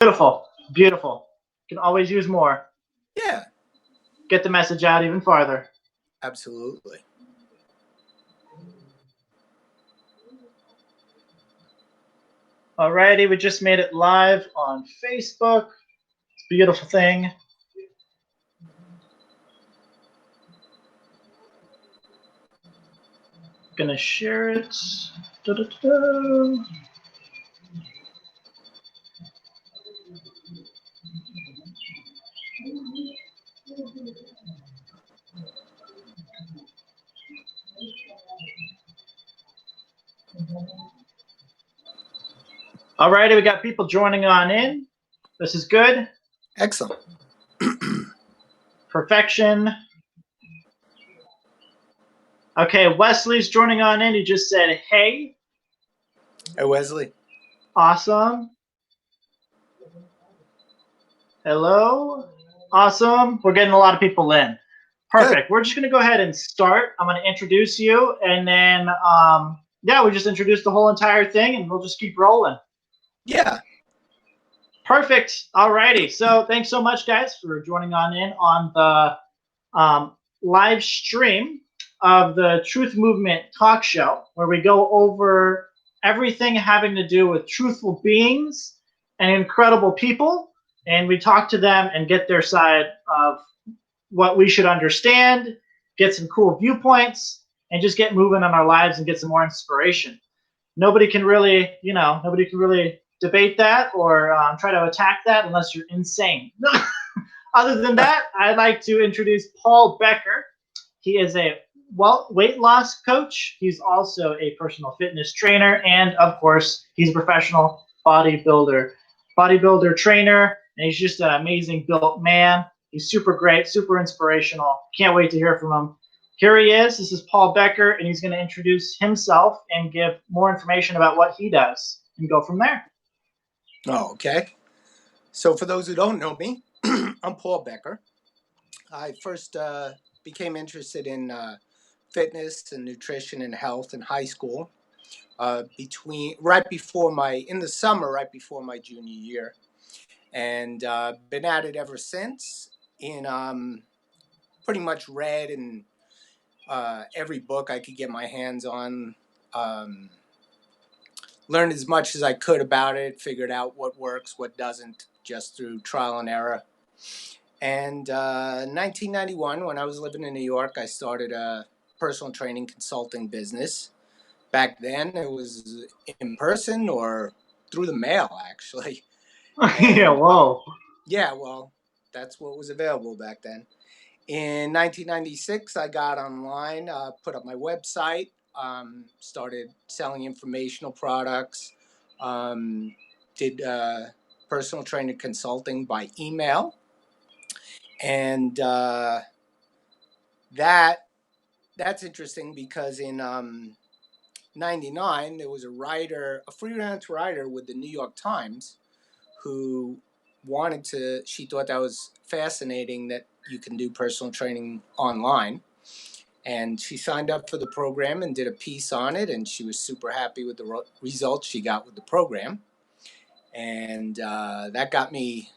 Beautiful. Beautiful. Can always use more. Yeah, Get the message out even farther. absolutely. Alrighty, we just made it live on Facebook. It's a beautiful thing. Gonna share it. Da-da-da-da. Alrighty, we got people joining on in. This is good. Excellent. Perfection. Okay, Wesley's joining on in. He just said, hey. Hey, Wesley. Awesome. Hello. Awesome. We're getting a lot of people in. Perfect. Good. We're just going to go ahead and start. I'm going to introduce you, and then, yeah, we just introduce the whole entire thing, and we'll just keep rolling. Yeah. Perfect. Alrighty. So thanks so much, guys, for joining on in on the live stream of the Truth Movement talk show, where we go over everything having to do with truthful beings and incredible people, and we talk to them and get their side of what we should understand, get some cool viewpoints, and just get moving on our lives and get some more inspiration. Nobody can really, nobody can really debate that or try to attack that unless you're insane. Other than that, I'd like to introduce Paul Becker. He is a weight loss coach. He's also a personal fitness trainer, and of course, he's a professional bodybuilder trainer, and he's just an amazing built man. He's super great, super inspirational. Can't wait to hear from him. Here he is. This is Paul Becker, and he's going to introduce himself and give more information about what he does and go from there. Oh, okay. So for those who don't know me, I'm Paul Becker. I first became interested in fitness and nutrition and health in high school. In the summer, right before my junior year, and been at it ever since. In pretty much read and every book I could get my hands on. Learned as much as I could about it, figured out what works, what doesn't, just through trial and error. And in 1991, when I was living in New York, I started a personal training consulting business. Back then, it was in person or through the mail, actually. And, yeah, whoa. Yeah, well, that's what was available back then. In 1996, I got online, put up my website, started selling informational products, did personal training consulting by email. And that's interesting because in 99, there was a freelance writer with the New York Times who she thought that was fascinating that you can do personal training online. And she signed up for the program and did a piece on it, and she was super happy with the results she got with the program. And that got me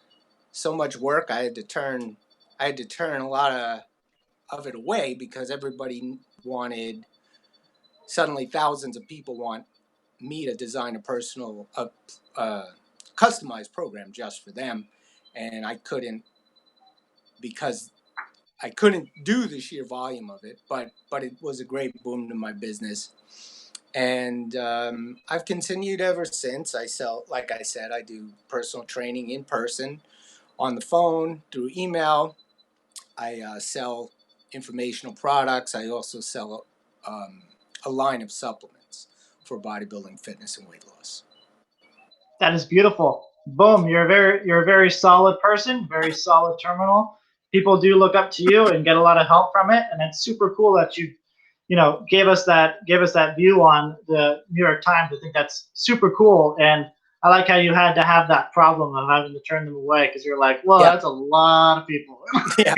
so much work. I had to turn a lot of it away because everybody wanted. Suddenly, thousands of people want me to design a customized program just for them, and I couldn't because I couldn't do the sheer volume of it. But it was a great boom to my business, and I've continued ever since. Like I said, I do personal training in person, on the phone, through email. I sell informational products. I also sell a line of supplements for bodybuilding, fitness, and weight loss. That is beautiful. Boom, you're a very solid person, very solid terminal. People do look up to you and get a lot of help from it, and it's super cool that you gave us that view on the New York Times. I think that's super cool, and I like how you had to have that problem of having to turn them away because you're like, well, that's a lot of people. Yeah.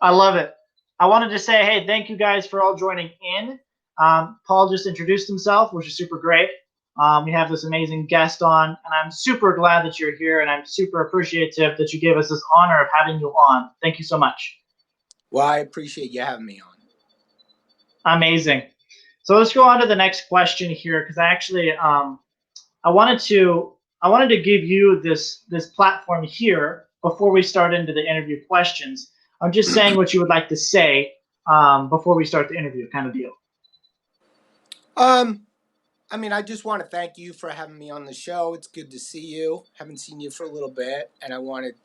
I love it. I wanted to say, hey, thank you guys for all joining in. Paul just introduced himself, which is super great. We have this amazing guest on, and I'm super glad that you're here, and I'm super appreciative that you gave us this honor of having you on. Thank you so much. Well, I appreciate you having me on. Amazing. So let's go on to the next question here, because I actually I wanted to give you this platform here before we start into the interview questions. I'm just saying what you would like to say before we start the interview, kind of deal. I mean, I just want to thank you for having me on the show. It's good to see you. Haven't seen you for a little bit, and I wanted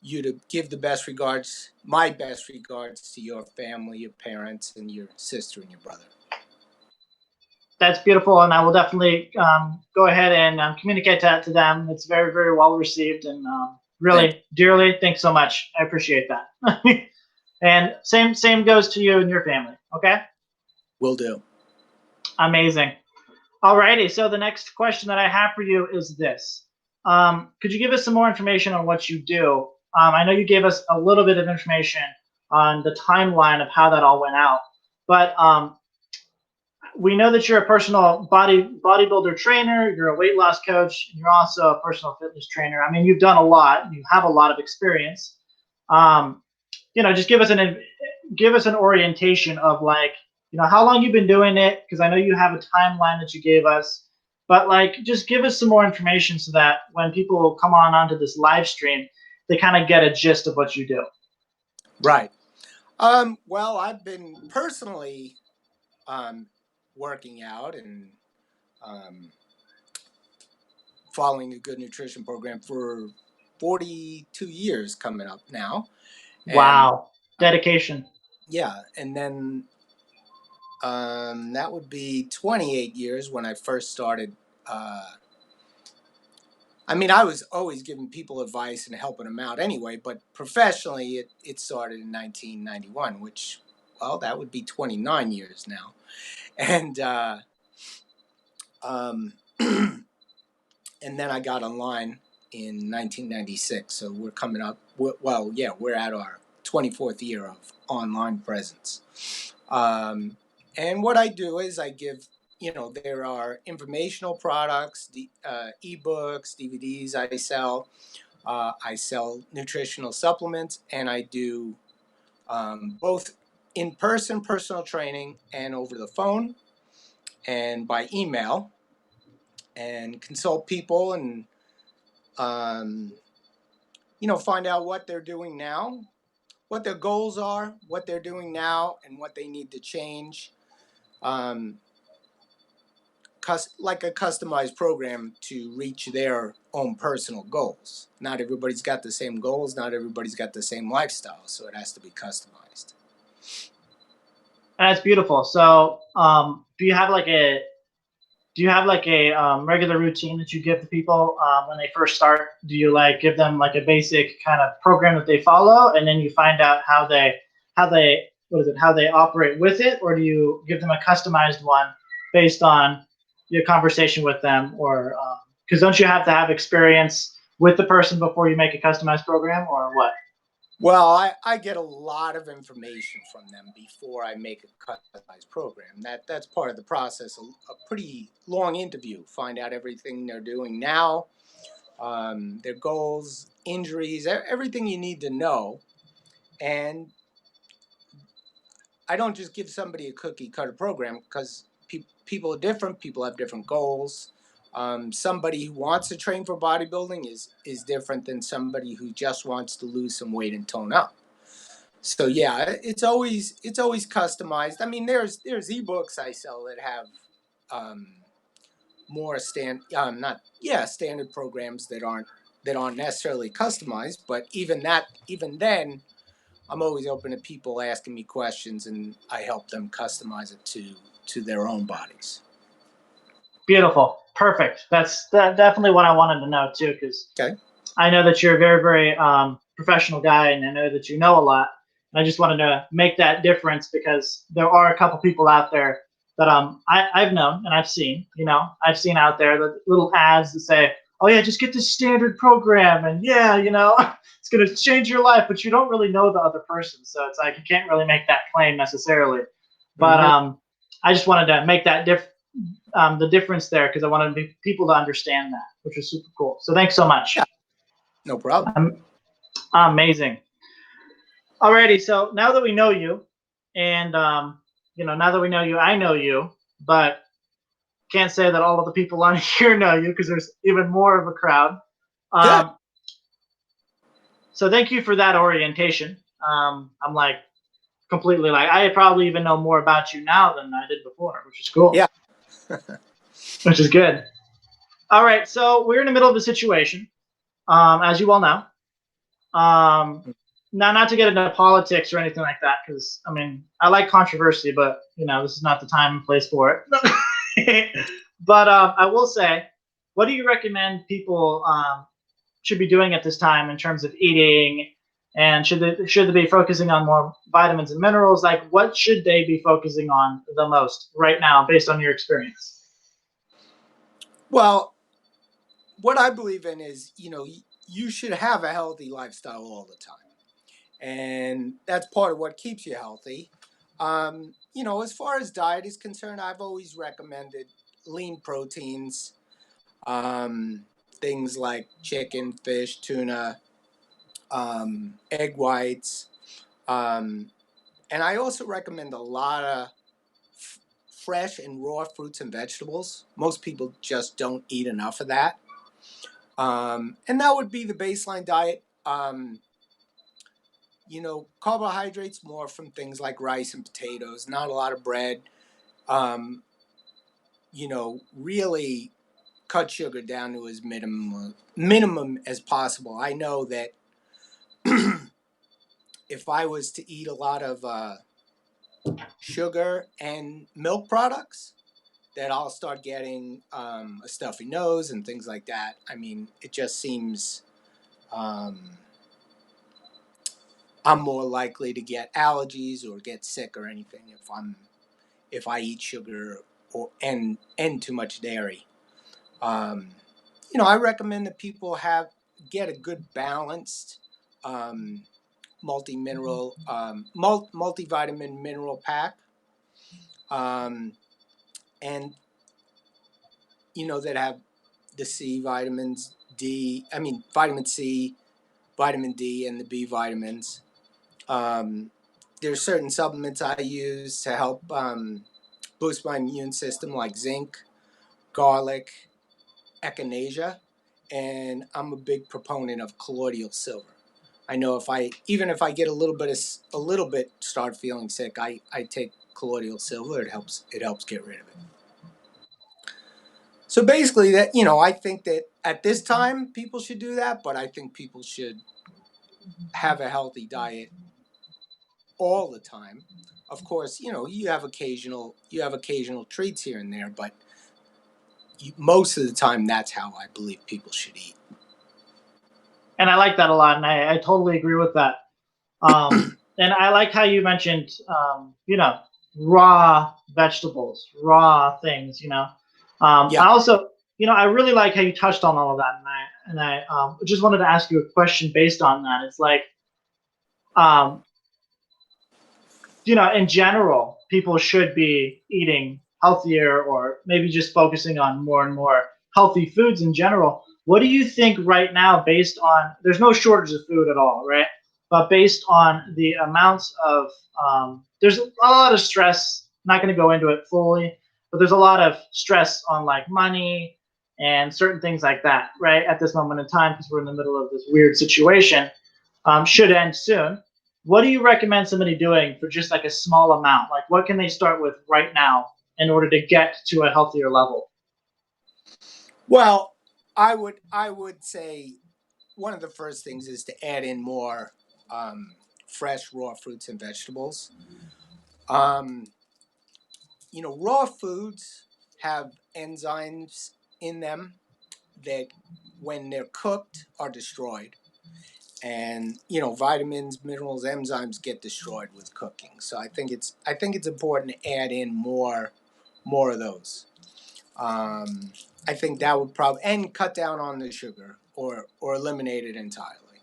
you to give the best regards, my best regards to your family, your parents, and your sister and your brother. That's beautiful, and I will definitely go ahead and communicate that to them. It's very, very well received, and really, dearly, thanks so much. I appreciate that. And same goes to you and your family. Okay. Will do. Amazing. Alrighty. So the next question that I have for you is this: could you give us some more information on what you do? I know you gave us a little bit of information on the timeline of how that all went out, but we know that you're a personal bodybuilder trainer, you're a weight loss coach, and you're also a personal fitness trainer. I mean, you've done a lot, you have a lot of experience. Um, just give us an orientation of, like, how long you've been doing it, because I know you have a timeline that you gave us, but like, just give us some more information so that when people come onto this live stream, they kind of get a gist of what you do. Right. Well, I've been personally working out and following a good nutrition program for 42 years coming up now. Wow. Dedication. Yeah. And then that would be 28 years when I first started. I mean, I was always giving people advice and helping them out anyway, but professionally, it started in 1991, which, well, that would be 29 years now. And and then I got online in 1996. So we're coming up. Well, yeah, we're at our 24th year of online presence. And what I do is I give, there are informational products, ebooks, DVDs I sell. I sell nutritional supplements, and I do both in-person personal training and over the phone and by email, and consult people and find out what they're doing now, what their goals are, what they're doing now, and what they need to change. Like a customized program to reach their own personal goals. Not everybody's got the same goals. Not everybody's got the same lifestyle, so it has to be customized. That's beautiful. So, do you have like a regular routine that you give to people when they first start? Do you like give them like a basic kind of program that they follow, and then you find out how they how they operate with it, or do you give them a customized one based on your conversation with them, or because don't you have to have experience with the person before you make a customized program, or what? Well, I get a lot of information from them before I make a customized program. That's part of the process. A pretty long interview. Find out everything they're doing now, their goals, injuries, everything you need to know. And I don't just give somebody a cookie cutter program, because people are different. People have different goals. Somebody who wants to train for bodybuilding is different than somebody who just wants to lose some weight and tone up. So yeah, it's always customized. I mean, there's ebooks I sell that have more standard programs that aren't necessarily customized. But even then, I'm always open to people asking me questions, and I help them customize it to their own bodies. Beautiful. Perfect. That's definitely what I wanted to know too, because Okay. I know that you're a very, very professional guy, and I know that you know a lot. And I just wanted to make that difference, because there are a couple people out there that I've known and I've seen. I've seen out there the little ads that say, "Oh yeah, just get this standard program, and yeah, it's gonna change your life," but you don't really know the other person, so it's like you can't really make that claim necessarily. But Mm-hmm. I just wanted to make that the difference there because I wanted people to understand that, which was super cool. So thanks so much. Yeah, no problem. Amazing. Alrighty, so now that we know you, and now that we know you, I know you, but can't say that all of the people on here know you because there's even more of a crowd. Good. So thank you for that orientation. I'm like completely like I probably even know more about you now than I did before, which is cool. Yeah. Which is good. All right, so we're in the middle of a situation, as you all know. Now, not to get into politics or anything like that, because I mean, I like controversy, but this is not the time and place for it. But I will say, what do you recommend people should be doing at this time in terms of eating, and should they be focusing on more vitamins and minerals? Like, what should they be focusing on the most right now, based on your experience? Well, what I believe in is, you should have a healthy lifestyle all the time. And that's part of what keeps you healthy. As far as diet is concerned, I've always recommended lean proteins, things like chicken, fish, tuna, egg whites. And I also recommend a lot of fresh and raw fruits and vegetables. Most people just don't eat enough of that. And that would be the baseline diet. Carbohydrates more from things like rice and potatoes, not a lot of bread. Really cut sugar down to as minimum as possible. I know that if I was to eat a lot of sugar and milk products, that I'll start getting a stuffy nose and things like that. I mean, it just seems I'm more likely to get allergies or get sick or anything if I eat sugar and too much dairy. Um, I recommend that people get a good balanced multi-mineral multivitamin mineral pack, and that have the C vitamins, vitamin C, vitamin D, and the B vitamins. There's certain supplements I use to help boost my immune system, like zinc, garlic, echinacea, and I'm a big proponent of colloidal silver. I know if I get a little bit start feeling sick, I take colloidal silver. It helps get rid of it. So basically, that I think that at this time people should do that, but I think people should have a healthy diet all the time. Of course, you have occasional treats here and there, but most of the time, that's how I believe people should eat. And I like that a lot, and I totally agree with that. And I like how you mentioned, raw vegetables, raw things. Yeah. I also, I really like how you touched on all of that, and I just wanted to ask you a question based on that. It's like, um, in general, people should be eating healthier, or maybe just focusing on more and more healthy foods in general. What do you think right now, based on, there's no shortage of food at all, right? But based on the amounts of, there's a lot of stress. I'm not going to go into it fully, but there's a lot of stress on like money and certain things like that, right? At this moment in time, because we're in the middle of this weird situation, should end soon. What do you recommend somebody doing for just like a small amount? Like, what can they start with right now in order to get to a healthier level? Well, I would say one of the first things is to add in more fresh raw fruits and vegetables. Um, raw foods have enzymes in them that, when they're cooked, are destroyed. And vitamins, minerals, enzymes get destroyed with cooking. So I think it's important to add in more of those. Um, I think that would probably, and cut down on the sugar, or eliminate it entirely.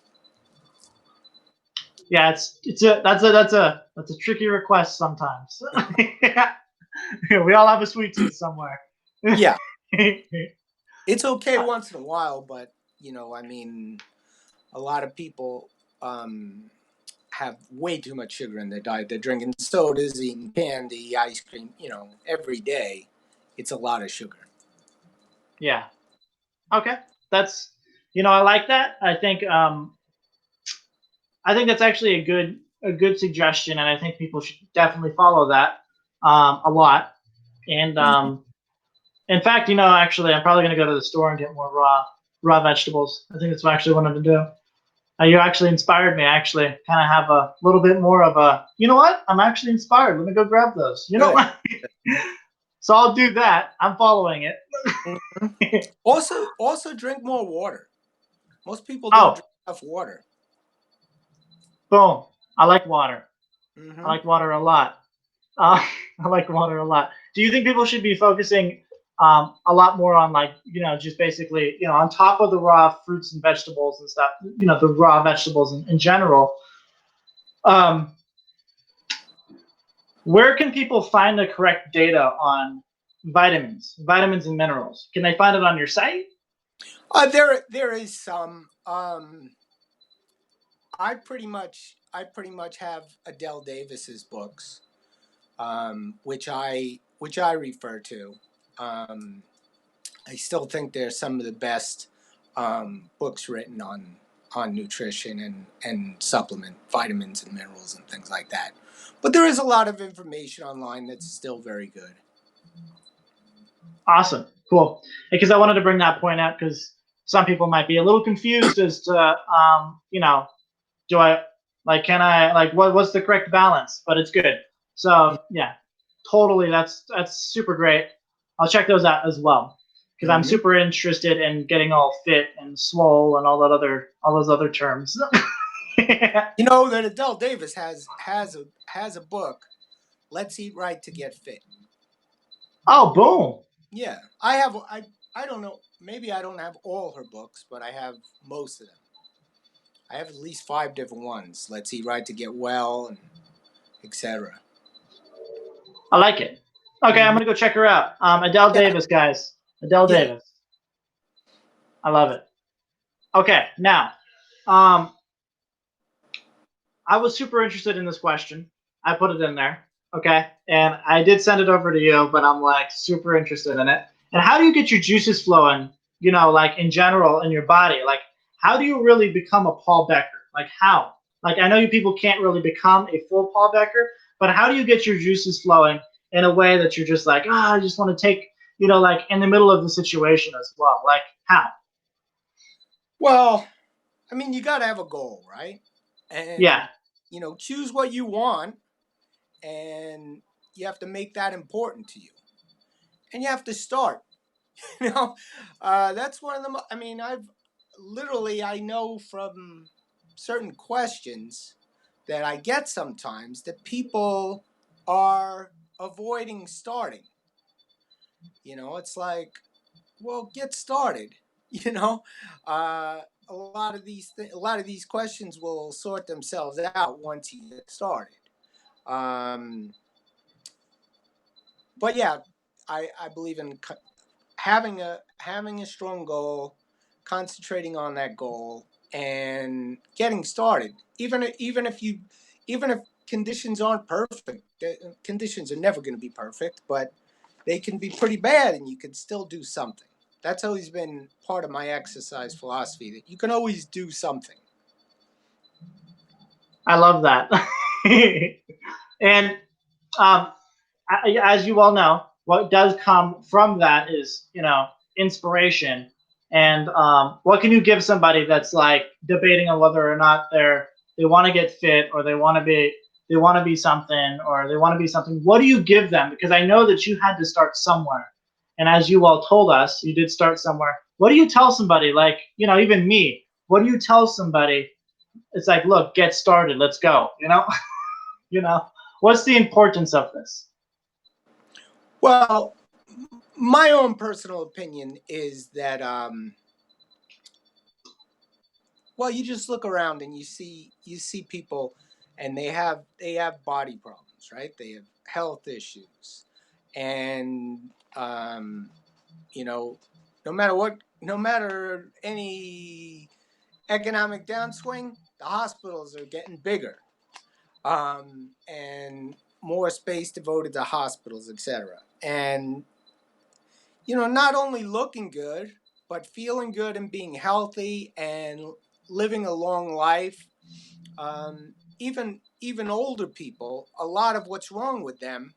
Yeah, that's a tricky request sometimes. We all have a sweet tooth somewhere. Yeah, it's okay once in a while, but I mean, a lot of people have way too much sugar in their diet. They're drinking sodas, eating candy, ice cream, every day. It's a lot of sugar. Yeah. Okay. That's I like that. I think that's actually a good suggestion, and I think people should definitely follow that a lot. And in fact, actually, I'm probably going to go to the store and get more raw vegetables. I think that's what I actually wanted to do. You actually inspired me. I actually kind of have a little bit more of a. You know what? I'm actually inspired. Let me go grab those. Good. So I'll do that. I'm following it. Mm-hmm. Also drink more water. Most people don't Oh, drink enough water. boom! I like water. I Mm-hmm. like water a lot. I like water a lot. Do you think people should be focusing a lot more on like just basically on top of the raw fruits and vegetables and stuff, the raw vegetables in general? Um, where can people find the correct data on vitamins and minerals? Can they find it on your site? There is some. I pretty much have Adele Davis's books, which I refer to. Um, I still think they're some of the best books written on nutrition and supplement vitamins and minerals and things like that. But there is a lot of information online that's still very good. Awesome, cool. Because I wanted to bring that point out because some people might be a little confused as to do I can I what's the correct balance? But it's good. So yeah, totally. That's super great. I'll check those out as well because I'm Mm-hmm. super interested in getting all fit and swole and all those other terms. You know that Adele Davis has a book, Let's Eat Right to Get Fit. Oh, boom. Yeah, I don't know. Maybe I don't have all her books, but I have most of them. I have at least 5 different ones. Let's Eat Right to Get Well, and etc. I like it. Okay, I'm Mm-hmm. gonna go check her out. Adele Yeah, Davis, guys. Adele yeah. Davis. I love it. Okay, now, um, I was super interested in this question. I put it in there. Okay. And I did send it over to you, but I'm like super interested in it. And how do you get your juices flowing, like in general in your body? Like, how do you really become a Paul Becker? Like, how? Like, I know you people can't really become a full Paul Becker, but how do you get your juices flowing in a way that you're just like, I just want to take, like in the middle of the situation as well? Like, how? Well, I mean, you got to have a goal, right? Yeah. And choose what you want, and you have to make that important to you, and you have to start. you know, that's one of the. I mean, I know from certain questions that I get sometimes that people are avoiding starting. It's like, well, get started. You know, a lot of these questions will sort themselves out once you get started. Um, but yeah, I believe in having a strong goal, concentrating on that goal, and getting started. Even if conditions aren't perfect, conditions are never going to be perfect, but they can be pretty bad, and you can still do something. That's always been part of my exercise philosophy, that you can always do something. I love that. And um, as you all know, what does come from that is, inspiration. And what can you give somebody that's like debating on whether or not they want to get fit or they want to be something or they want to be something? What do you give them? Because I know that you had to start somewhere, and as you all told us, you did start somewhere. What do you tell somebody? Like even me. What do you tell somebody? It's like, look, get started. Let's go. You know, what's the importance of this? Well, my own personal opinion is that well, you just look around and you see people, and they have body problems, right? They have health issues, and You know, no matter any economic downswing, the hospitals are getting bigger, and more space devoted to hospitals, etc. And not only looking good, but feeling good and being healthy and living a long life. Even older people, a lot of what's wrong with them,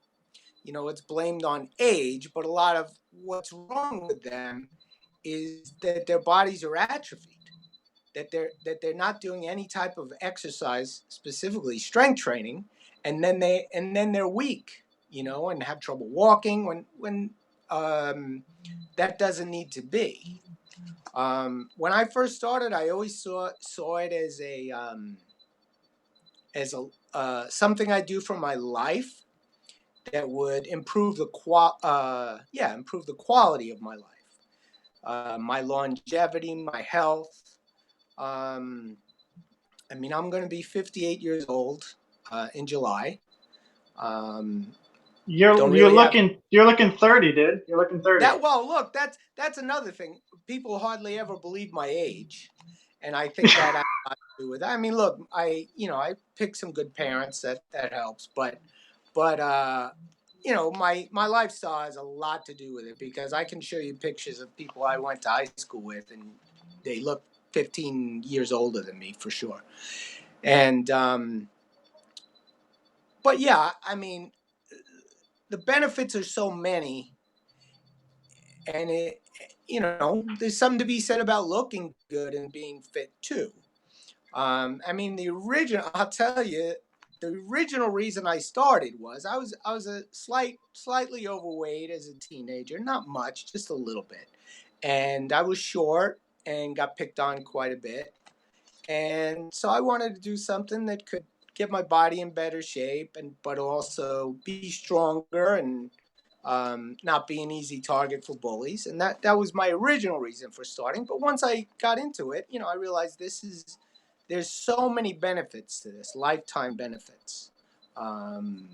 it's blamed on age, but a lot of what's wrong with them is that their bodies are atrophied, that they're not doing any type of exercise, specifically strength training, and then they're weak, and have trouble walking when that doesn't need to be. When I first started, I always saw it as a something I do for my life that would improve the improve the quality of my life, my longevity, my health. Um, I'm going to be 58 years old in July. Um, don't You're really have looking 30, dude. You're looking 30. that. Well, look, that's another thing. People hardly ever believe my age, and I think that has a lot to do with it. Look, I picked some good parents, that helps, but my lifestyle has a lot to do with it, because I can show you pictures of people I went to high school with, and they look 15 years older than me for sure. And but yeah, the benefits are so many, and there's something to be said about looking good and being fit too. I'll tell you, the original reason I started was I was a slightly overweight as a teenager, not much, just a little bit, and I was short and got picked on quite a bit, and so I wanted to do something that could get my body in better shape, but also be stronger and not be an easy target for bullies, and that was my original reason for starting. But once I got into it, I realized there's so many benefits to this, lifetime benefits, um,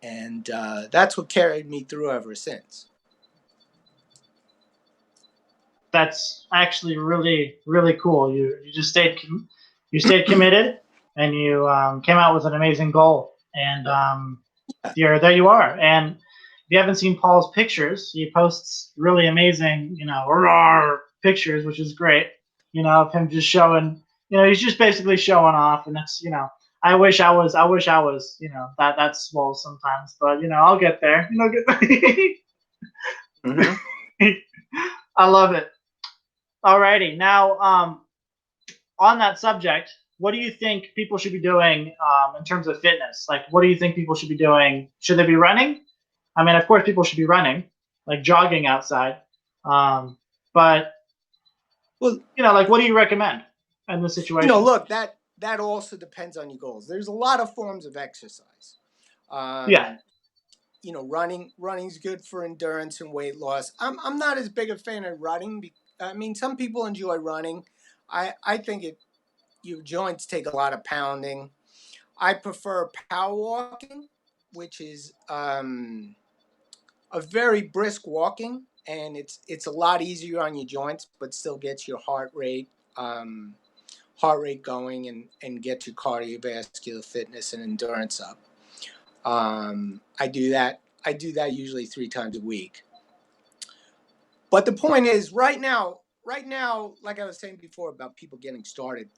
and that's what carried me through ever since. That's actually really really cool. You just you stayed committed, and you came out with an amazing goal, and there you are. And if you haven't seen Paul's pictures, he posts really amazing, roar pictures, which is great. Of him just showing, he's just basically showing off, and that's, I wish I was, that swole sometimes, but I'll get there. Mm-hmm. I love it. Alrighty, now on that subject, what do you think people should be doing in terms of fitness? Like, what do you think people should be doing? Should they be running? Of course, people should be running, like jogging outside. But Well, like, what do you recommend in this situation? look, that also depends on your goals. There's a lot of forms of exercise. Yeah, Um, running's good for endurance and weight loss. I'm not as big a fan of running. Some people enjoy running. I think your joints take a lot of pounding. I prefer power walking, which is a very brisk walking, and it's a lot easier on your joints, but still gets your heart rate going, and get your cardiovascular fitness and endurance up. I do that. I do that usually 3 times a week. But the point is, right now, like I was saying before about people getting started,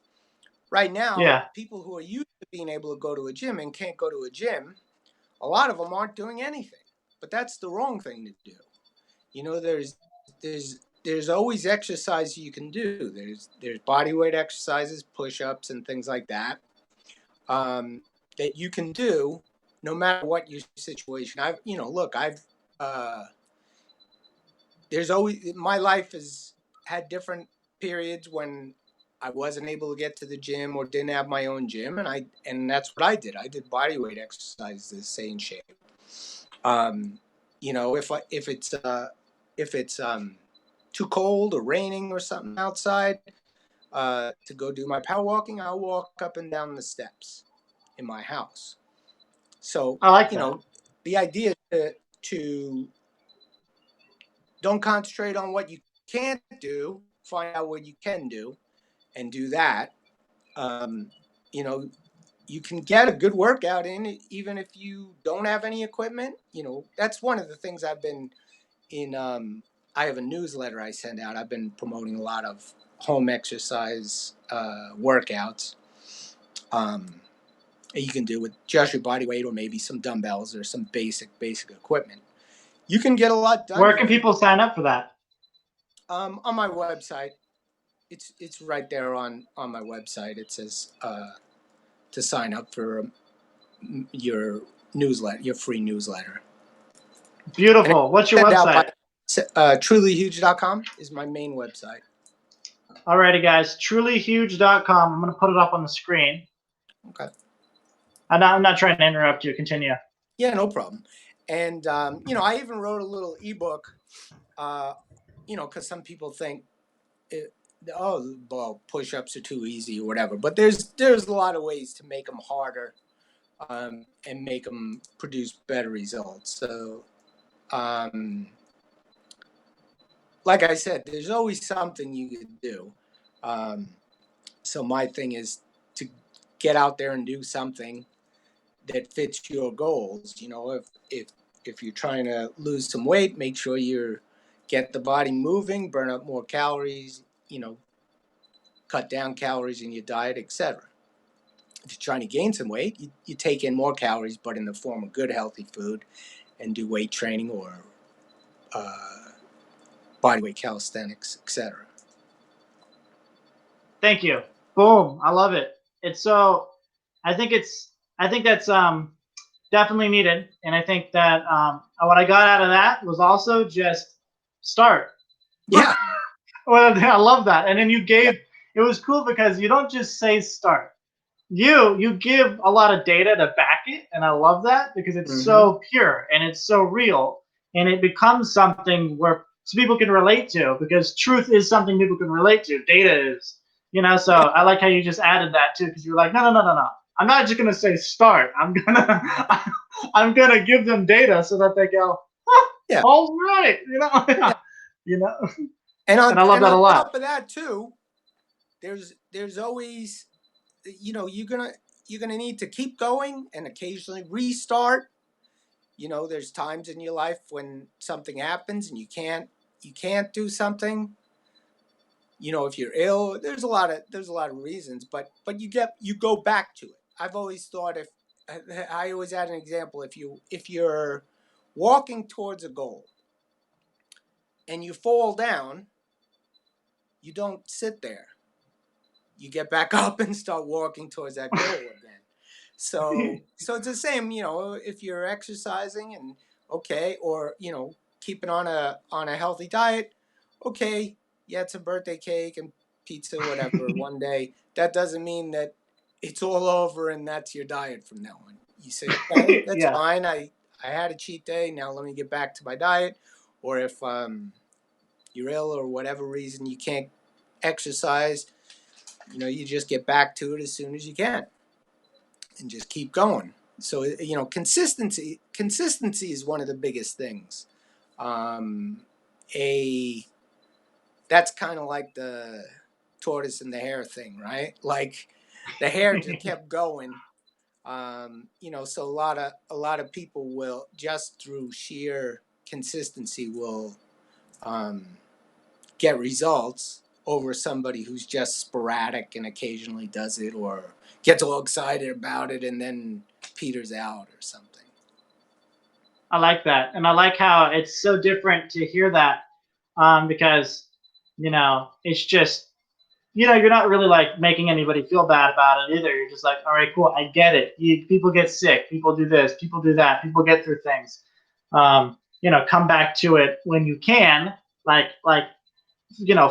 right now, yeah. people who are used to being able to go to a gym and can't go to a gym, a lot of them aren't doing anything. But that's the wrong thing to do. There's always exercise you can do. There's body weight exercises, push-ups, and things like that, um, that you can do no matter what your situation. I've uh, there's always my life has had different periods when I wasn't able to get to the gym or didn't have my own gym, and that's what I did. I did body weight exercises to stay in shape. If it's too cold or raining or something outside, to go do my power walking, I'll walk up and down the steps in my house. So I like that. the idea to don't concentrate on what you can't do. Find out what you can do, and do that. You know, you can get a good workout in even if you don't have any equipment. You know, that's one of the things I've been in. I have a newsletter I send out. I've been promoting a lot of home exercise workouts. You can do with just your body weight or maybe some dumbbells or some basic equipment. You can get a lot done. Where can people sign up for that? On my website. It's right there on my website. It says to sign up for your newsletter, your free newsletter. Beautiful. What's your website? Trulyhuge.com is my main website. Alrighty, guys. Trulyhuge.com. I'm going to put it up on the screen. Okay. I'm not trying to interrupt you. Continue. Yeah, no problem. And you know, I even wrote a little ebook. You know, because some people think, oh, well, push-ups are too easy or whatever. But there's a lot of ways to make them harder, and make them produce better results. So, like I said, there's always something you could do. So my thing is to get out there and do something that fits your goals. You know, if you're trying to lose some weight, make sure you get the body moving, burn up more calories. You know, cut down calories in your diet, etc. If you're trying to gain some weight, you take in more calories, but in the form of good, healthy food, and do weight training or bodyweight calisthenics, etc. Thank you. Boom. I love it. It's so. I think that's definitely needed, and I think that what I got out of that was also just start. Yeah. Well, I love that. And then you gave. Yeah. It was cool because you don't just say start. You give a lot of data to back it, and I love that because it's so pure and it's so real, and it becomes something where people can relate to, because truth is something people can relate to. Data is, so I like how you just added that too, because you're like, no. I'm not just gonna say start. I'm gonna give them data so that they go, Yeah. all right, Yeah. And I love that a lot. On top of that too, there's always, you're gonna need to keep going and occasionally restart. There's times in your life when something happens and you can't do something. If you're ill, there's a lot of reasons, but you go back to it. I've always thought, if I always had an example, if you're walking towards a goal and you fall down, you don't sit there. You get back up and start walking towards that goal again. So it's the same, if you're exercising and or keeping on a healthy diet, okay, you had some birthday cake and pizza, whatever, one day. That doesn't mean that it's all over and that's your diet from now on. You say, okay, that's Yeah. fine. I had a cheat day. Now let me get back to my diet. Or if you're ill or whatever reason you can't exercise, you just get back to it as soon as you can and just keep going. So, consistency is one of the biggest things. That's kind of like the tortoise and the hare thing, right? Like the hare just kept going. So a lot of people will, just through sheer consistency, will get results over somebody who's just sporadic and occasionally does it or gets all excited about it and then peters out or something. I like that. And I like how it's so different to hear that, because, it's just, you're not really like making anybody feel bad about it either. You're just like, all right, cool. I get it. People get sick. People do this. People do that. People get through things. Come back to it when you can, like,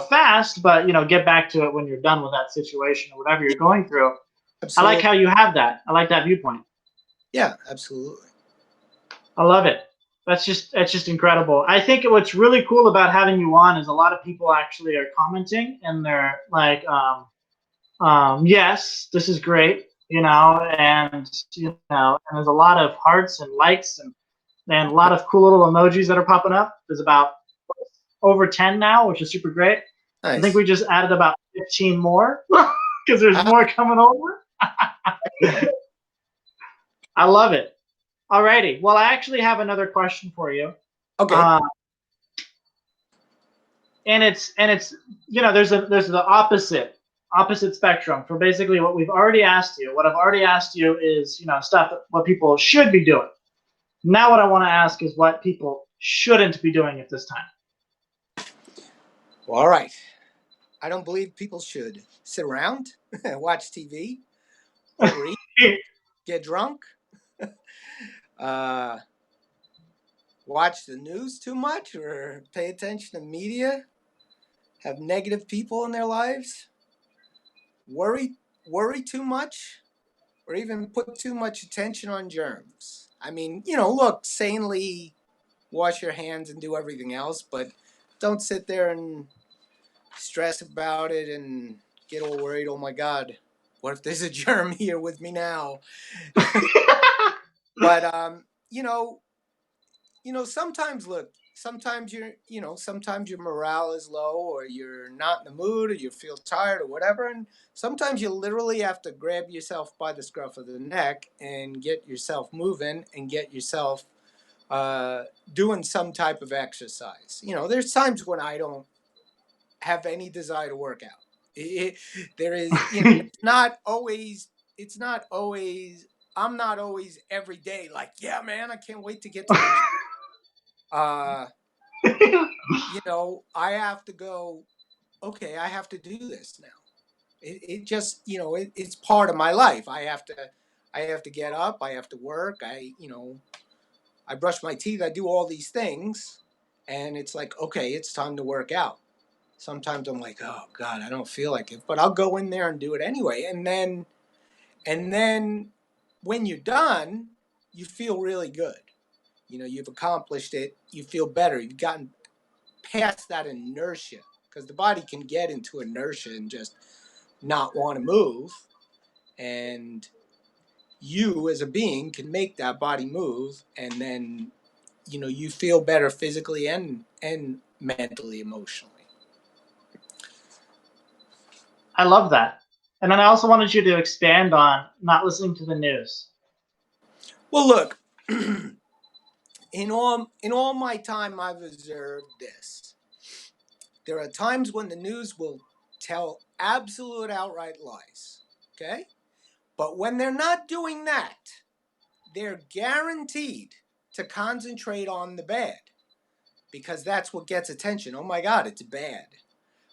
fast, but, get back to it when you're done with that situation or whatever you're going through. Absolutely. I like how you have that. I like that viewpoint. Yeah, absolutely. I love it. That's just incredible. I think what's really cool about having you on is a lot of people actually are commenting and they're like, yes, this is great, and and there's a lot of hearts and likes and a lot of cool little emojis that are popping up. There's about over 10 now, which is super great. I think Nice. we just added about 15 more because there's Uh, more coming over. I love it. Alrighty. Well, I actually have another question for you. okay. Uh, and it's there's the opposite spectrum for basically what we've already asked you. What I've already asked you is stuff that what people should be doing. Now what I want to ask is what people shouldn't be doing at this time. Well, all right. I don't believe people should sit around, watch TV, overeat, get drunk, uh, watch the news too much, or pay attention to media, have negative people in their lives, worry worry too much, or even put too much attention on germs. I mean, look, sanely wash your hands and do everything else, but don't sit there and stress about it and get all worried. Oh my God, what if there's a germ here with me now? But sometimes look, sometimes your morale is low, or you're not in the mood, or you feel tired, or whatever, and sometimes you literally have to grab yourself by the scruff of the neck and get yourself moving and get yourself doing some type of exercise. There's times when I don't have any desire to work out. There is, it's not always. It's not always. I'm not always every day like, yeah, man, I can't wait to get to the. Uh, I have to go. Okay, I have to do this now. It just, it's part of my life. I have to get up. I have to work. I brush my teeth. I do all these things, and it's like, okay, it's time to work out. Sometimes I'm like, oh God, I don't feel like it, but I'll go in there and do it anyway. And then when you're done, you feel really good. You've accomplished it. You feel better. You've gotten past that inertia, because the body can get into inertia and just not want to move. And you as a being can make that body move, and then you feel better physically and mentally, emotionally. I love that. And then I also wanted you to expand on not listening to the news. Well, look, in all my time, I've observed this. There are times when the news will tell absolute outright lies. Okay? But when they're not doing that, they're guaranteed to concentrate on the bad, because that's what gets attention. Oh my God, it's bad.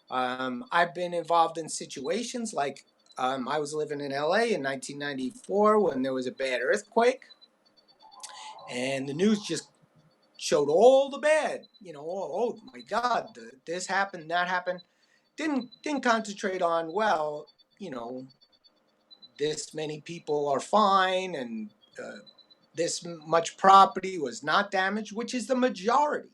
I've been involved in situations like, I was living in LA in 1994 when there was a bad earthquake, and the news just showed all the bad. Oh my God, this happened, that happened. Didn't concentrate on, well, you know, this many people are fine, and this much property was not damaged, which is the majority.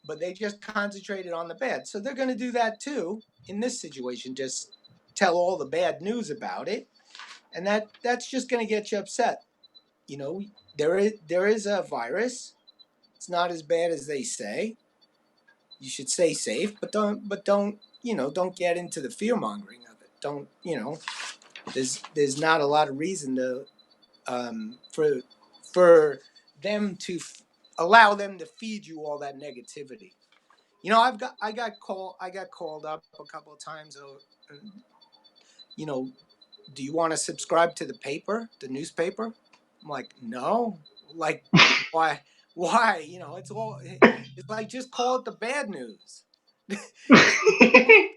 But they just concentrated on the bad. So they're going to do that too in this situation. Just tell all the bad news about it, and that's just going to get you upset. You know, there is a virus. It's not as bad as they say. You should stay safe, but don't get into the fear mongering of it. Don't There's not a lot of reason to for them to allow them to feed you all that negativity. I got called up a couple of times. You know, do you want to subscribe to the newspaper? I'm like, no. Like, why? Why? It's like, just call it the bad news. Maybe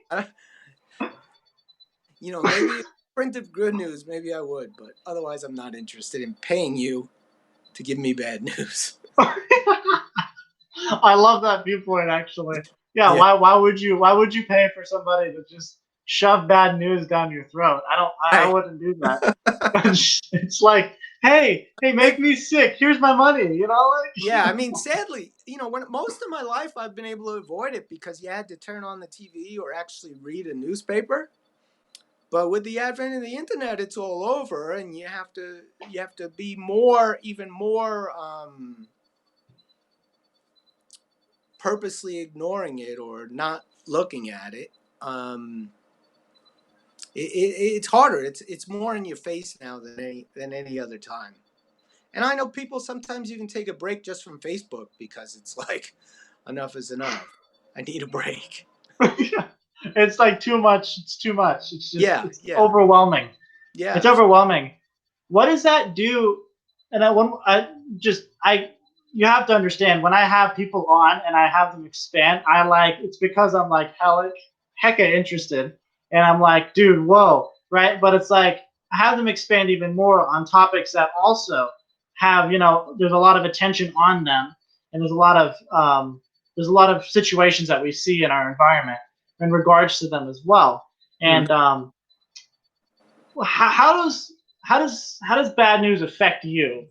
if printed good news, maybe I would, but otherwise, I'm not interested in paying you to give me bad news. I love that viewpoint actually. Yeah, Yeah. why would you pay for somebody to just shove bad news down your throat? I Right. wouldn't do that. It's like, hey, make me sick. Here's my money. Yeah, I mean, sadly, when most of my life I've been able to avoid it because you had to turn on the TV or actually read a newspaper. But with the advent of the internet, it's all over, and you have to be even more purposely ignoring it or not looking at it, it's harder. It's more in your face now than any other time. And I know people sometimes even take a break just from Facebook because it's like, enough is enough. I need a break. It's like too much. It's too much. It's just Yeah, it's yeah, overwhelming. It's yeah. overwhelming. What does that do? And I you have to understand when I have people on and I have them expand, it's because I'm like hecka interested, and I'm like, dude, whoa, right? But it's like I have them expand even more on topics that also have there's a lot of attention on them, and there's a lot of situations that we see in our environment in regards to them as well. Mhm. And how does bad news affect you?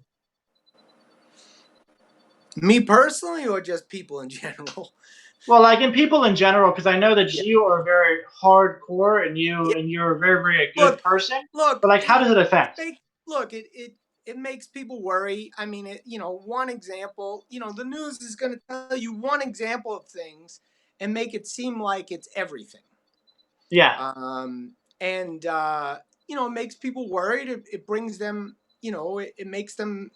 Me personally, or just people in general? Well, like in people in general, because I know that Yeah, you are very hardcore and yeah. you're a very very good Look, person. look. But like, how does it affect? It makes people worry. I mean, one example. The news is going to tell you one example of things and make it seem like it's everything. Yeah, And it makes people worried. It brings them. It makes them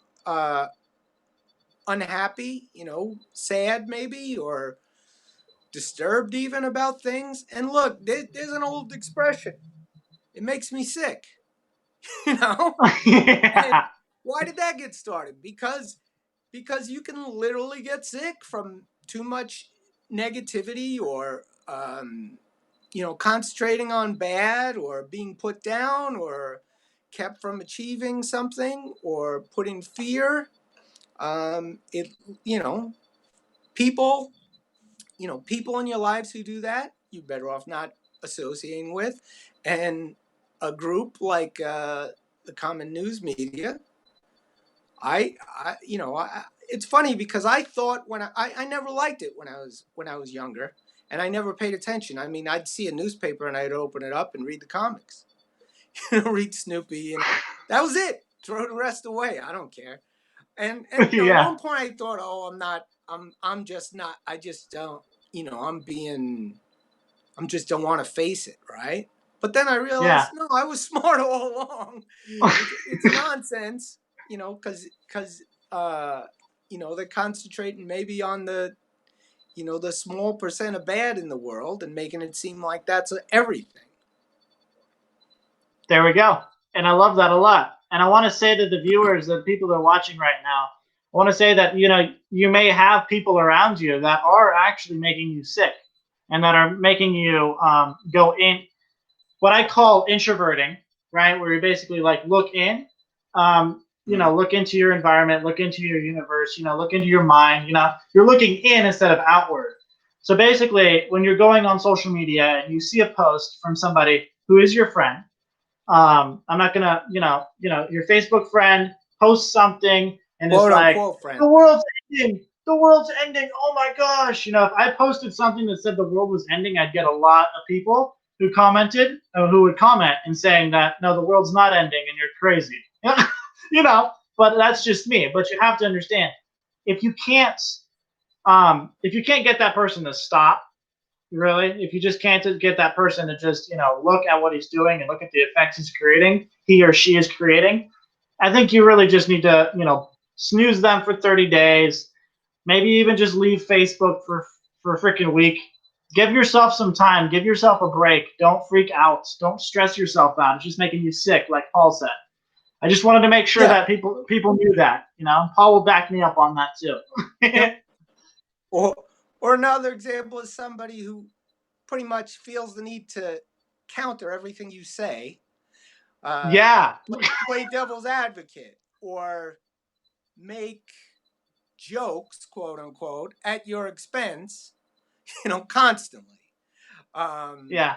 unhappy. Sad maybe, or disturbed even about things. And look, there's an old expression. It makes me sick. You know. And yeah, why did that get started? Because you can literally get sick from too much negativity, or concentrating on bad, or being put down, or kept from achieving something, or put in fear. It you know people people in your lives who do that, you're better off not associating with. And a group like the common news media, it's funny because I thought I never liked it when I was younger, and I never paid attention. I mean, I'd see a newspaper and I'd open it up and read the comics, read Snoopy, and that was it. Throw the rest away. I don't care. And at yeah, one point I thought, oh, I'm just not. I just don't. I'm just don't want to face it, right? But then I yeah. realized, no, I was smart all along. It's nonsense, because uh, they're concentrating maybe on the small percent of bad in the world and making it seem like that's everything. There we go. And I love that a lot. And I want to say to the viewers, the people that are watching right now, I want to say that you may have people around you that are actually making you sick, and that are making you go in what I call introverting, right? Where you basically like look in, Mm. look into your environment, look into your universe, look into your mind. You're looking in instead of outward. So basically, when you're going on social media and you see a post from somebody who is your friend, I'm not gonna, your Facebook friend posts something and it's Quote like unquote friend. the world's ending. The world's ending. Oh my gosh! If I posted something that said the world was ending, I'd get a lot of people who would comment and saying that no, the world's not ending and you're crazy. But that's just me. But you have to understand, if you can't, if you can't get that person to stop, really, if you just can't get that person to just look at what he's doing and look at the effects he or she is creating, I think you really just need to snooze them for 30 days, maybe even just leave Facebook for a freaking week. Give yourself some time, give yourself a break. Don't freak out, don't stress yourself out. It's just making you sick, like Paul said. I just wanted to make sure Yeah. that people knew that. Paul will back me up on that too. Yep. Or another example is somebody who pretty much feels the need to counter everything you say, uh, Yeah. play devil's advocate, or make jokes, quote unquote, at your expense, constantly. Um, Yeah.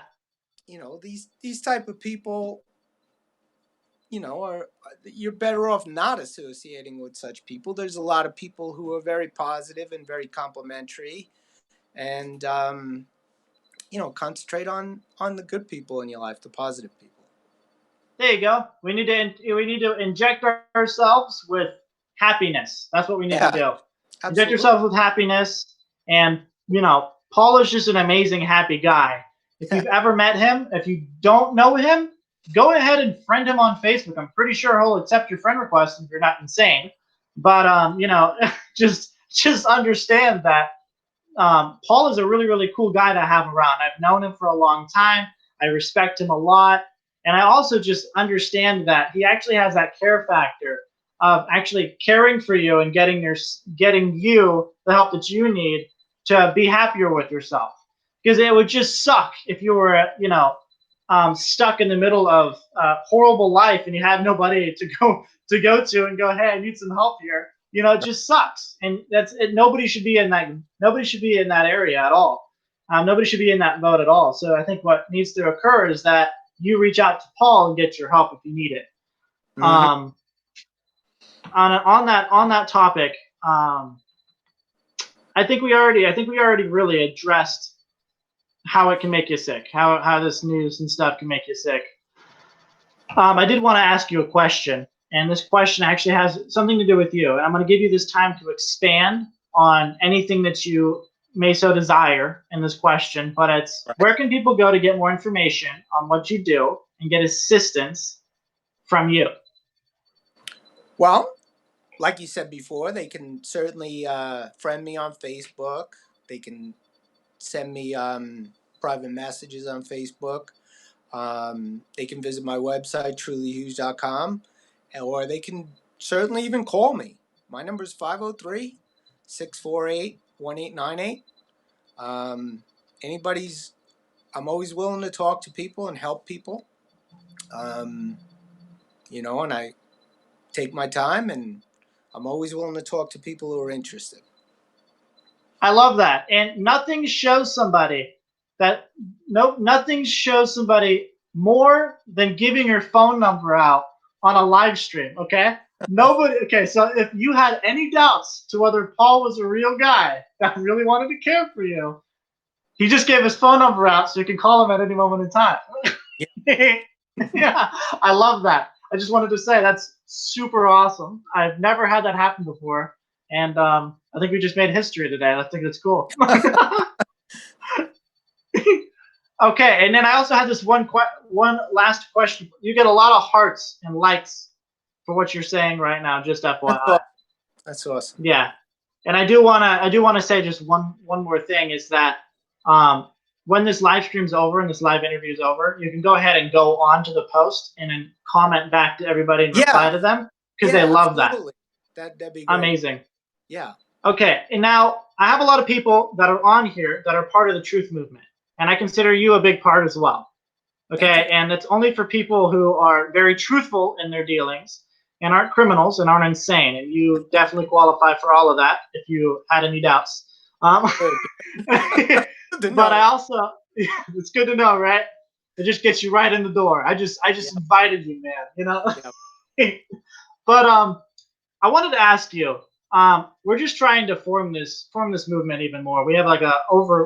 these type of people, are you're better off not associating with such people. There's a lot of people who are very positive and very complimentary, and concentrate on the good people in your life, the positive people. There you go. We need to inject ourselves with happiness. That's what we need to Yeah, do. Inject absolutely. yourselves with happiness, and Paul is just an amazing, happy guy. If you've ever met him, if you don't know him, go ahead and friend him on Facebook. I'm pretty sure he'll accept your friend request if you're not insane. But just understand that Paul is a really, really cool guy to have around. I've known him for a long time. I respect him a lot. And I also just understand that he actually has that care factor of actually caring for you and getting you the help that you need to be happier with yourself. Because it would just suck if you were, stuck in the middle of a horrible life and you had nobody to go to and go, hey, I need some help here. It just sucks, and that's it. Nobody should be in that. Nobody should be in that area at all. Nobody should be in that boat at all. So I think what needs to occur is that you reach out to Paul and get your help if you need it. Mm-hmm. On that topic, I think we already really addressed how it can make you sick, how this news and stuff can make you sick. I did want to ask you a question, and this question actually has something to do with you. And I'm going to give you this time to expand on anything that you may so desire in this question. But it's, Right. where can people go to get more information on what you do and get assistance from you? Well, like you said before, they can certainly friend me on Facebook. They can send me private messages on Facebook. They can visit my website, trulyhuge.com, or they can certainly even call me. My number is 503 648 1898. Anybody's, I'm always willing to talk to people and help people. And I take my time, and I'm always willing to talk to people who are interested. I love that. And nothing shows somebody that nothing shows somebody more than giving your phone number out on a live stream. Okay. Nobody. Okay. So if you had any doubts to whether Paul was a real guy that really wanted to care for you, he just gave his phone number out so you can call him at any moment in time. Yeah. Yeah. I love that. I just wanted to say that's super awesome. I've never had that happen before. And I think we just made history today. I think that's cool. Okay, and then I also had this one last question. You get a lot of hearts and likes for what you're saying right now, just That's FYI. awesome. That's awesome. Yeah, and I do wanna say just one more thing is that um, when this live stream's over and this live interview is over, you can go ahead and go on to the post and then comment back to everybody and reply Yeah. to them because they Yeah, love that. absolutely. That'd be great. Amazing. Yeah. Okay, and now I have a lot of people that are on here that are part of the truth movement, and I consider you a big part as well. Thank you. Okay, and it's only for people who are very truthful in their dealings and aren't criminals and aren't insane, and you definitely qualify for all of that if you had any doubts. Good. Good to But I know. also, it's good to know, right? It just gets you right in the door. I just Yeah. invited you, man. You know. Yeah. But I wanted to ask you. We're just trying to form this movement even more. We have like over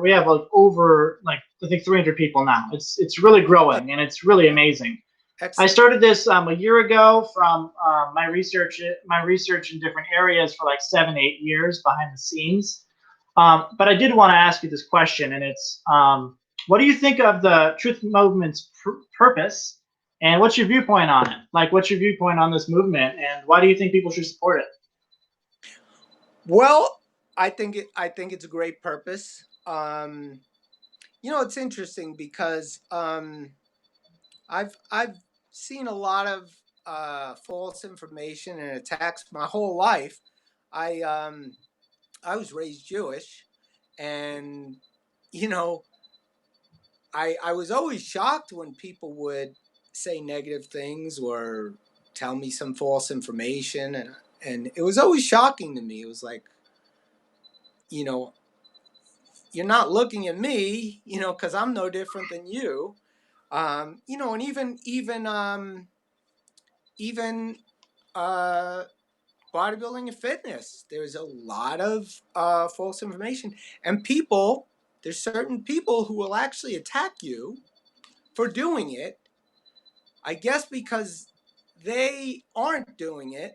like I think 300 people now. It's really growing and it's really amazing. I Excellent. started this a year ago from my research in different areas for like 7-8 years behind the scenes. But I did want to ask you this question, and it's what do you think of the truth movement's purpose, and what's your viewpoint on it? Like, what's your viewpoint on this movement, and why do you think people should support it? Well, I think it's a great purpose. It's interesting because I've seen a lot of false information and attacks my whole life. I I was raised Jewish, and you know I was always shocked when people would say negative things or tell me some false information, and it was always shocking to me. It was like, you know, you're not looking at me, because I'm no different than you. And even uh, bodybuilding and fitness, there's a lot of false information, and people. There's certain people who will actually attack you for doing it. I guess because they aren't doing it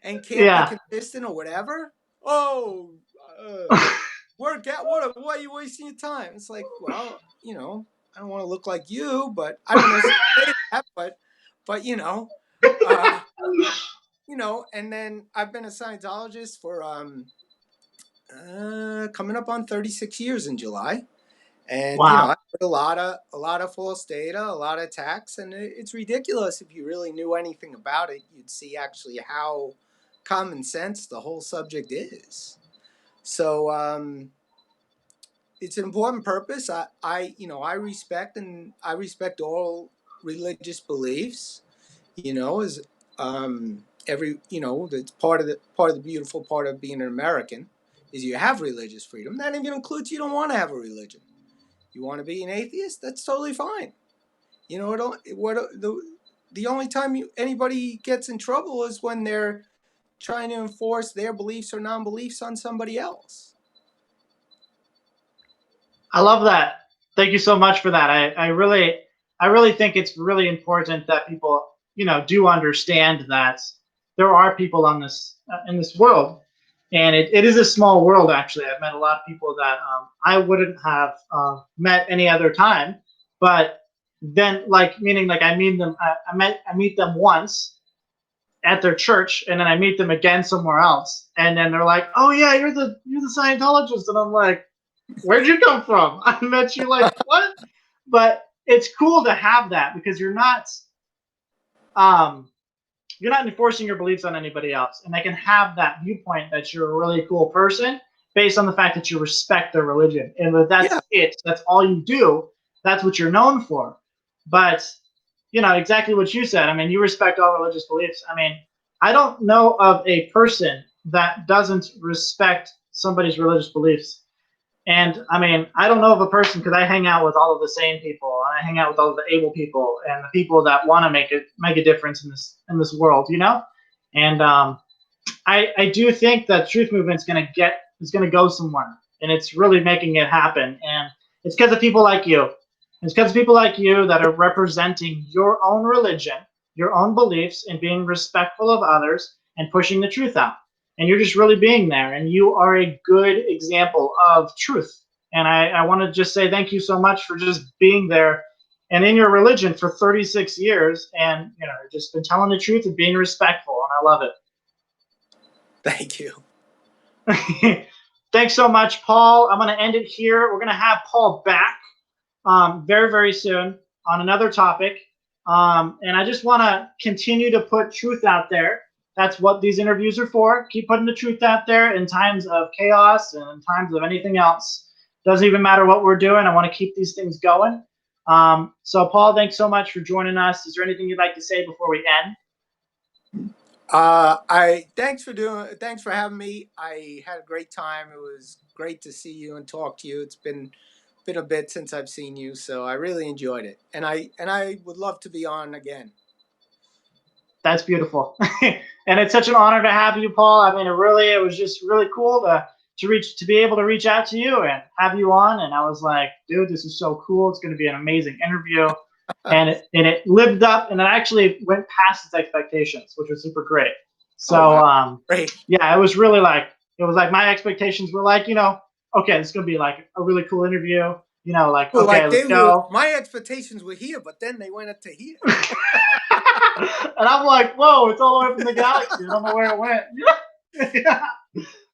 and can't be Yeah. consistent or whatever. Oh, work out. Why are you wasting your time? It's like, well, I don't want to look like you, but I don't necessarily say that, but uh, and then I've been a Scientologist for coming up on 36 years in July. And I Wow. heard a lot of false data, a lot of attacks, and it's ridiculous. If you really knew anything about it, you'd see actually how common sense the whole subject is. So it's an important purpose. I respect all religious beliefs. As every that's part of the beautiful part of being an American is you have religious freedom. That even includes you don't want to have a religion. You want to be an atheist? That's totally fine. The only time anybody gets in trouble is when they're trying to enforce their beliefs or non-beliefs on somebody else. I love that. Thank you so much for that. I really think it's really important that people, do understand that there are people on this in this world, and it is a small world. Actually, I've met a lot of people that I wouldn't have met any other time, but then like meaning like I meet them, I meet them once at their church, and then I meet them again somewhere else, and then they're like, "Oh yeah, you're the Scientologist," and I'm like, where'd you come from? I met you like what? But it's cool to have that because um you're not enforcing your beliefs on anybody else, and they can have that viewpoint that you're a really cool person based on the fact that you respect their religion, and if Yeah, that's all you do, that's what you're known for. But exactly what you said. I mean, you respect all religious beliefs. I mean, I don't know of a person that doesn't respect somebody's religious beliefs. And I mean, I don't know of a person because I hang out with all of the sane people, and I hang out with all of the able people, and the people that want to make a difference in this world, And I do think that truth movement is gonna go somewhere, and it's really making it happen. And it's because of people like you. It's because of people like you that are representing your own religion, your own beliefs, and being respectful of others and pushing the truth out. And you're just really being there, and you are a good example of truth. And I want to just say thank you so much for just being there and in your religion for 36 years, and just been telling the truth and being respectful, and I love it. thank you. Thanks so much, Paul. I'm going to end it here. We're going to have Paul back very, very soon on another topic. And I just want to continue to put truth out there. That's what these interviews are for. Keep putting the truth out there in times of chaos and in times of anything else. Doesn't even matter what we're doing. I want to keep these things going. So, Paul, thanks so much for joining us. Is there anything you'd like to say before we end? Thanks for having me. I had a great time. It was great to see you and talk to you. It's been a bit since I've seen you, so I really enjoyed it. And I would love to be on again. That's beautiful. And it's such an honor to have you, Paul. I mean, it was just really cool to be able to reach out to you and have you on. And I was like, dude, this is so cool. It's going to be an amazing interview. And it lived up, and it actually went past its expectations, which was super great. So, Oh, wow. Great. yeah, it was like my expectations were like, okay, this is going to be like a really cool interview. Like, Well, okay, like let's go. my expectations were here, but then they went up to here. And I'm like, whoa, it's all the way from the galaxy. I don't know where it went. Yeah.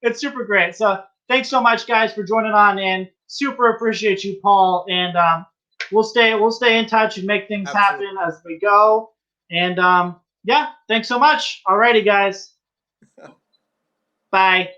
It's super great. So thanks so much, guys, for joining on in. Super appreciate you, Paul. And we'll stay in touch and make things Absolutely. happen as we go. And yeah, thanks so much. Alrighty, guys. Bye.